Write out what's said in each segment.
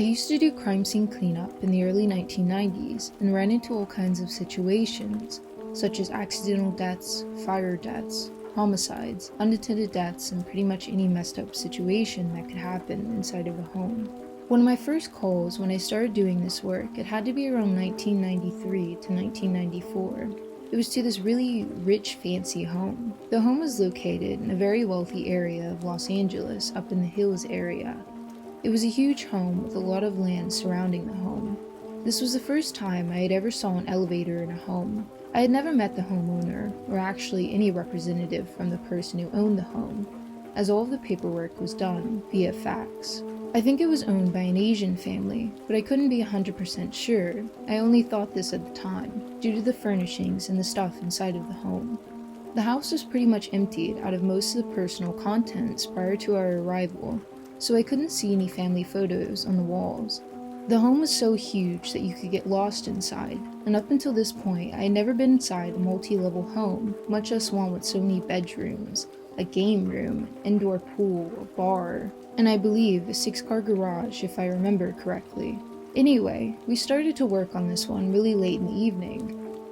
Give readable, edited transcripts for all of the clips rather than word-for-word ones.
used to do crime scene cleanup in the early 1990s and ran into all kinds of situations, such as accidental deaths, fire deaths, homicides, unattended deaths, and pretty much any messed up situation that could happen inside of a home. One of my first calls when I started doing this work, it had to be around 1993 to 1994. It was to this really rich, fancy home. The home was located in a very wealthy area of Los Angeles, up in the hills area. It was a huge home with a lot of land surrounding the home. This was the first time I had ever saw an elevator in a home. I had never met the homeowner, or actually any representative from the person who owned the home, as all of the paperwork was done via fax. I think it was owned by an Asian family, but I couldn't be 100% sure. I only thought this at the time, due to the furnishings and the stuff inside of the home. The house was pretty much emptied out of most of the personal contents prior to our arrival, so I couldn't see any family photos on the walls. The home was so huge that you could get lost inside, and up until this point I had never been inside a multi-level home, much less one with so many bedrooms, a game room, indoor pool, a bar, and I believe a 6-car garage if I remember correctly. Anyway, we started to work on this one really late in the evening,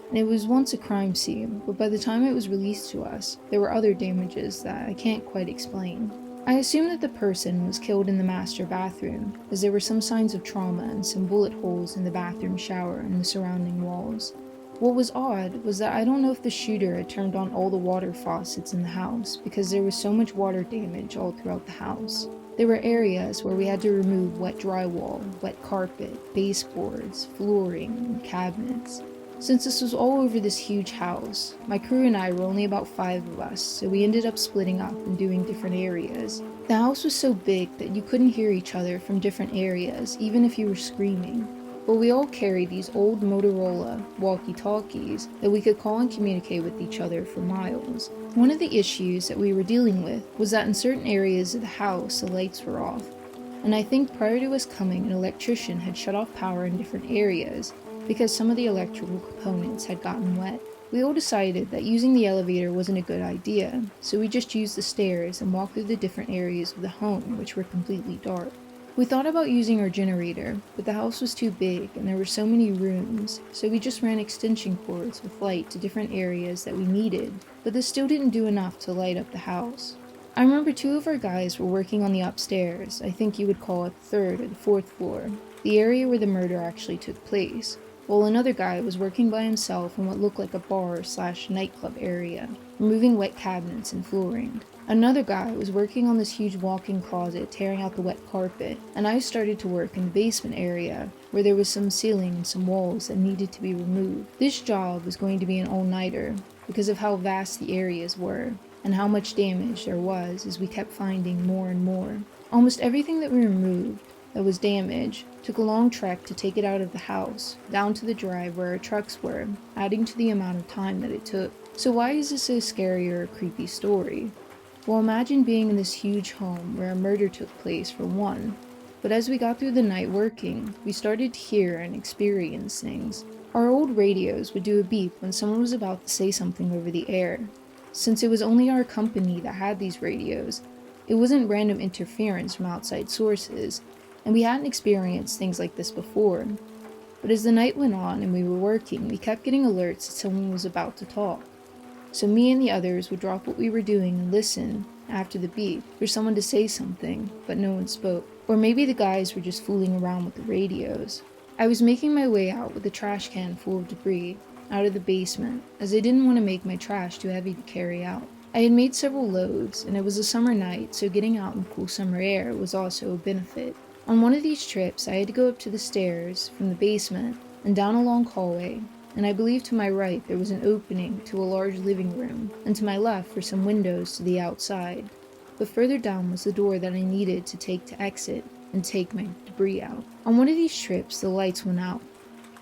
and it was once a crime scene, but by the time it was released to us, there were other damages that I can't quite explain. I assume that the person was killed in the master bathroom, as there were some signs of trauma and some bullet holes in the bathroom shower and the surrounding walls. What was odd was that I don't know if the shooter had turned on all the water faucets in the house, because there was so much water damage all throughout the house. There were areas where we had to remove wet drywall, wet carpet, baseboards, flooring, and cabinets. Since this was all over this huge house, my crew and I were only about 5 of us, so we ended up splitting up and doing different areas. The house was so big that you couldn't hear each other from different areas, even if you were screaming. But we all carried these old Motorola walkie-talkies that we could call and communicate with each other for miles. One of the issues that we were dealing with was that in certain areas of the house the lights were off, and I think prior to us coming an electrician had shut off power in different areas because some of the electrical components had gotten wet. We all decided that using the elevator wasn't a good idea, so we just used the stairs and walked through the different areas of the home, which were completely dark. We thought about using our generator, but the house was too big and there were so many rooms, so we just ran extension cords with light to different areas that we needed, but this still didn't do enough to light up the house. I remember 2 of our guys were working on the upstairs, I think you would call it the 3rd or the 4th floor, the area where the murder actually took place, while another guy was working by himself in what looked like a bar/nightclub area, removing wet cabinets and flooring. Another guy was working on this huge walk-in closet tearing out the wet carpet, and I started to work in the basement area, where there was some ceiling and some walls that needed to be removed. This job was going to be an all-nighter, because of how vast the areas were, and how much damage there was as we kept finding more and more. Almost everything that we removed that was damaged took a long trek to take it out of the house, down to the drive where our trucks were, adding to the amount of time that it took. So why is this a scary or a creepy story? Well, imagine being in this huge home where a murder took place for one, but as we got through the night working, we started to hear and experience things. Our old radios would do a beep when someone was about to say something over the air. Since it was only our company that had these radios, it wasn't random interference from outside sources, and we hadn't experienced things like this before. But as the night went on and we were working, we kept getting alerts that someone was about to talk. So me and the others would drop what we were doing and listen, after the beep, for someone to say something, but no one spoke. Or maybe the guys were just fooling around with the radios. I was making my way out with a trash can full of debris, out of the basement, as I didn't want to make my trash too heavy to carry out. I had made several loads, and it was a summer night, so getting out in cool summer air was also a benefit. On one of these trips, I had to go up to the stairs from the basement and down a long hallway, and I believe to my right there was an opening to a large living room, and to my left were some windows to the outside. But further down was the door that I needed to take to exit and take my debris out. On one of these trips, the lights went out.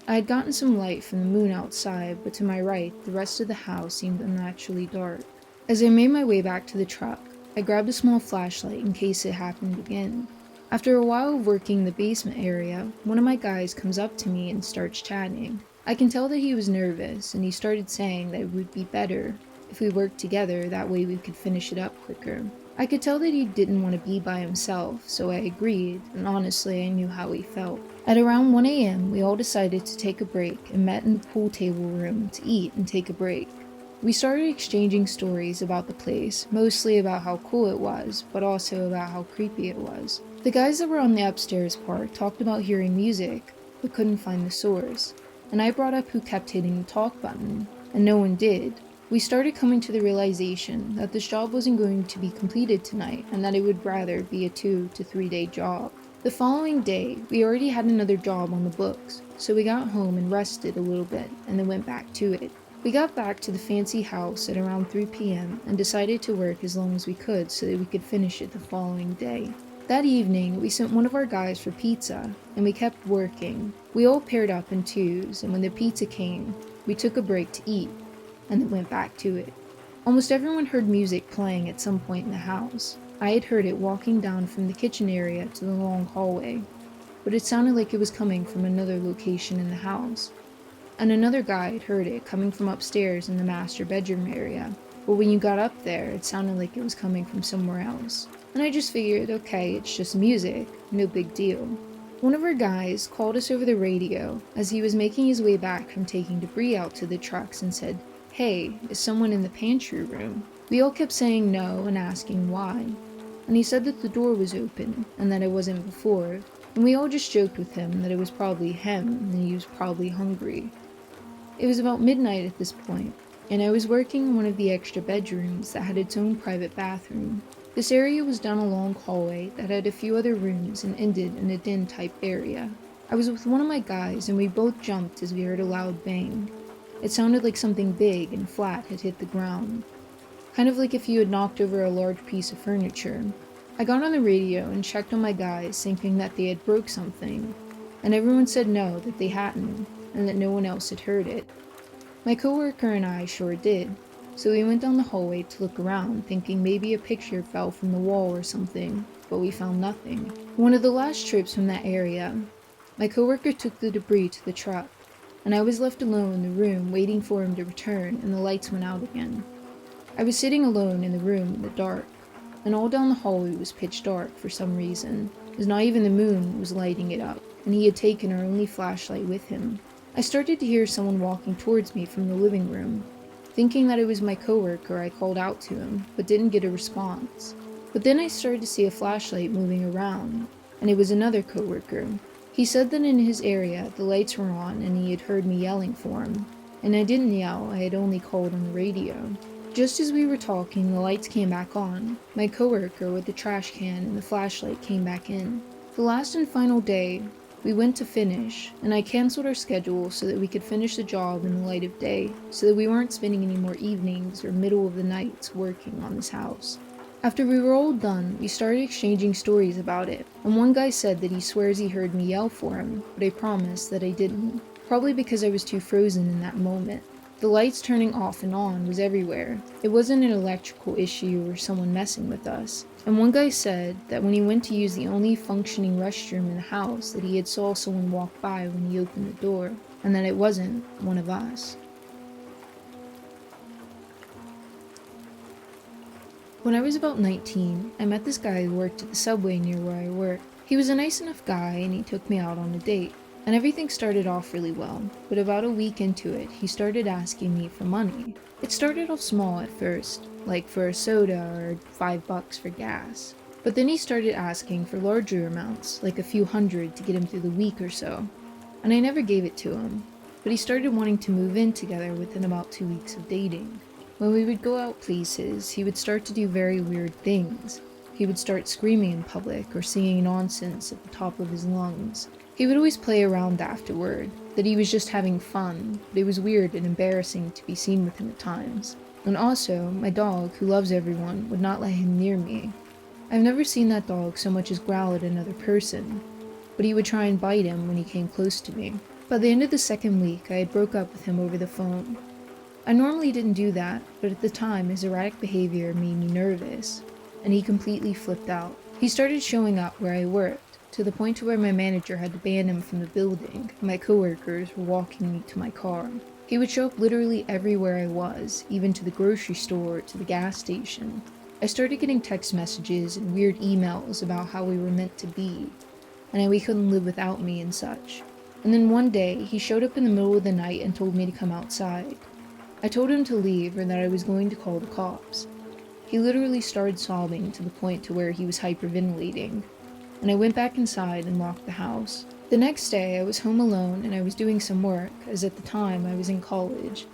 I had gotten some light from the moon outside, but to my right, the rest of the house seemed unnaturally dark. As I made my way back to the truck, I grabbed a small flashlight in case it happened again. After a while of working in the basement area, one of my guys comes up to me and starts chatting. I can tell that he was nervous, and he started saying that it would be better if we worked together, that way we could finish it up quicker. I could tell that he didn't want to be by himself, so I agreed, and honestly I knew how he felt. At around 1 a.m., we all decided to take a break and met in the pool table room to eat and take a break. We started exchanging stories about the place, mostly about how cool it was, but also about how creepy it was. The guys that were on the upstairs part talked about hearing music, but couldn't find the source, and I brought up who kept hitting the talk button, and no one did. We started coming to the realization that this job wasn't going to be completed tonight, and that it would rather be a 2 to 3 day job. The following day, we already had another job on the books, so we got home and rested a little bit, and then went back to it. We got back to the fancy house at around 3 p.m. and decided to work as long as we could so that we could finish it the following day. That evening, we sent one of our guys for pizza, and we kept working. We all paired up in twos, and when the pizza came, we took a break to eat, and then went back to it. Almost everyone heard music playing at some point in the house. I had heard it walking down from the kitchen area to the long hallway, but it sounded like it was coming from another location in the house. And another guy had heard it coming from upstairs in the master bedroom area, but when you got up there, it sounded like it was coming from somewhere else. And I just figured, okay, it's just music, no big deal. One of our guys called us over the radio as he was making his way back from taking debris out to the trucks and said, "Hey, is someone in the pantry room?" We all kept saying no and asking why. And he said that the door was open and that it wasn't before, and we all just joked with him that it was probably him and he was probably hungry. It was about midnight at this point, and I was working in one of the extra bedrooms that had its own private bathroom. This area was down a long hallway that had a few other rooms and ended in a den type area. I was with one of my guys and we both jumped as we heard a loud bang. It sounded like something big and flat had hit the ground, kind of like if you had knocked over a large piece of furniture. I got on the radio and checked on my guys, thinking that they had broke something, and everyone said no, that they hadn't, and that no one else had heard it. My coworker and I sure did, so we went down the hallway to look around, thinking maybe a picture fell from the wall or something, but we found nothing. One of the last trips from that area, my coworker took the debris to the truck, and I was left alone in the room waiting for him to return, and the lights went out again. I was sitting alone in the room in the dark, and all down the hallway was pitch dark for some reason, as not even the moon was lighting it up, and he had taken our only flashlight with him. I started to hear someone walking towards me from the living room. Thinking that it was my coworker, I called out to him, but didn't get a response. But then I started to see a flashlight moving around, and it was another coworker. He said that in his area, the lights were on and he had heard me yelling for him. And I didn't yell, I had only called on the radio. Just as we were talking, the lights came back on. My coworker with the trash can and the flashlight came back in. The last and final day, we went to finish, and I canceled our schedule so that we could finish the job in the light of day, so that we weren't spending any more evenings or middle of the nights working on this house. After we were all done, we started exchanging stories about it, and one guy said that he swears he heard me yell for him, but I promised that I didn't, probably because I was too frozen in that moment. The lights turning off and on was everywhere. It wasn't an electrical issue or someone messing with us. And one guy said that when he went to use the only functioning restroom in the house, that he had saw someone walk by when he opened the door, and that it wasn't one of us. When I was about 19, I met this guy who worked at the subway near where I work. He was a nice enough guy and he took me out on a date. And everything started off really well, but about a week into it, he started asking me for money. It started off small at first, like for a soda or $5 for gas. But then he started asking for larger amounts, like a few hundred to get him through the week or so. And I never gave it to him, but he started wanting to move in together within about 2 weeks of dating. When we would go out places, he would start to do very weird things. He would start screaming in public or singing nonsense at the top of his lungs. He would always play around afterward, that he was just having fun, but it was weird and embarrassing to be seen with him at times. And also, my dog, who loves everyone, would not let him near me. I've never seen that dog so much as growl at another person, but he would try and bite him when he came close to me. By the end of the second week, I had broke up with him over the phone. I normally didn't do that, but at the time his erratic behavior made me nervous, and he completely flipped out. He started showing up where I worked, to the point to where my manager had to ban him from the building, and my coworkers were walking me to my car. He would show up literally everywhere I was, even to the grocery store, to the gas station. I started getting text messages and weird emails about how we were meant to be, and how he couldn't live without me and such. And then one day, he showed up in the middle of the night and told me to come outside. I told him to leave or that I was going to call the cops. He literally started sobbing to the point to where he was hyperventilating, and I went back inside and locked the house. The next day, I was home alone and I was doing some work, as at the time I was in college,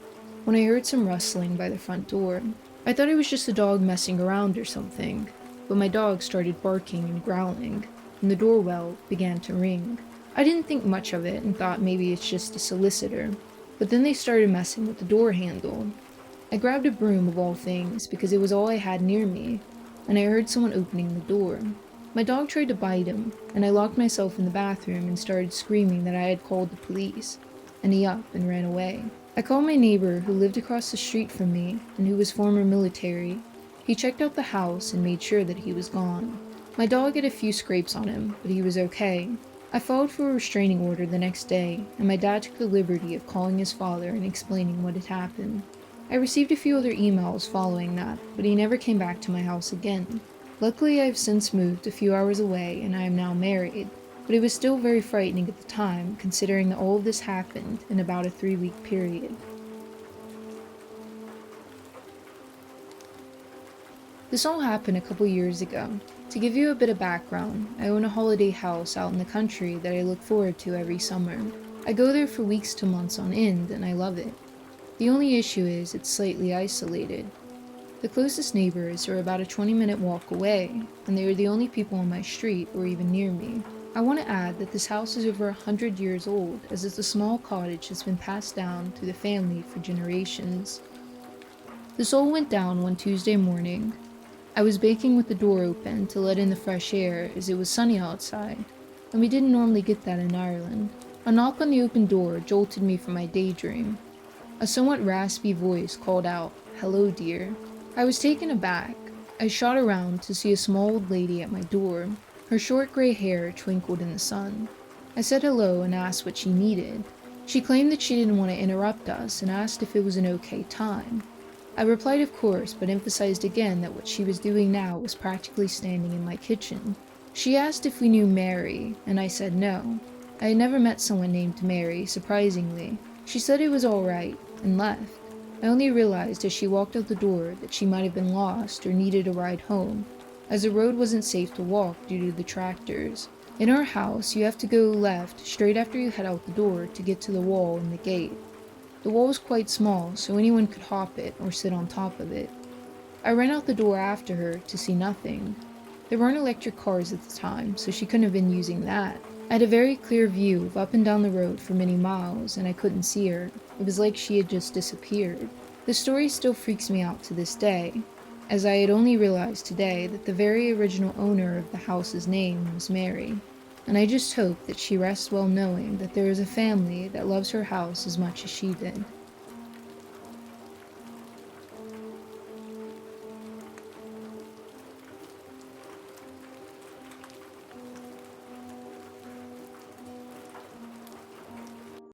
when I heard some rustling by the front door. I thought it was just a dog messing around or something, but my dog started barking and growling, and the doorbell began to ring. I didn't think much of it and thought maybe it's just a solicitor, but then they started messing with the door handle. I grabbed a broom of all things because it was all I had near me, and I heard someone opening the door. My dog tried to bite him, and I locked myself in the bathroom and started screaming that I had called the police, and he up and ran away. I called my neighbor who lived across the street from me and who was former military. He checked out the house and made sure that he was gone. My dog had a few scrapes on him, but he was okay. I filed for a restraining order the next day, and my dad took the liberty of calling his father and explaining what had happened. I received a few other emails following that, but he never came back to my house again. Luckily, I have since moved a few hours away and I am now married, but it was still very frightening at the time, considering that all of this happened in about a 3-week period. This all happened a couple years ago. To give you a bit of background, I own a holiday house out in the country that I look forward to every summer. I go there for weeks to months on end, and I love it. The only issue is it's slightly isolated. The closest neighbors are about a 20-minute walk away, and they are the only people on my street or even near me. I want to add that this house is over 100 years old, as it's a small cottage that's been passed down through the family for generations. This all went down one Tuesday morning. I was baking with the door open to let in the fresh air as it was sunny outside, and we didn't normally get that in Ireland. A knock on the open door jolted me from my daydream. A somewhat raspy voice called out, "Hello, dear." I was taken aback. I shot around to see a small old lady at my door. Her short gray hair twinkled in the sun. I said hello and asked what she needed. She claimed that she didn't want to interrupt us and asked if it was an okay time. I replied of course, but emphasized again that what she was doing now was practically standing in my kitchen. She asked if we knew Mary, and I said no. I had never met someone named Mary, surprisingly. She said it was alright, and left. I only realized as she walked out the door that she might have been lost or needed a ride home, as the road wasn't safe to walk due to the tractors. In our house, you have to go left straight after you head out the door to get to the wall and the gate. The wall was quite small, so anyone could hop it or sit on top of it. I ran out the door after her to see nothing. There weren't electric cars at the time, so she couldn't have been using that. I had a very clear view of up and down the road for many miles, and I couldn't see her. It was like she had just disappeared. The story still freaks me out to this day, as I had only realized today that the very original owner of the house's name was Mary, and I just hope that she rests well knowing that there is a family that loves her house as much as she did.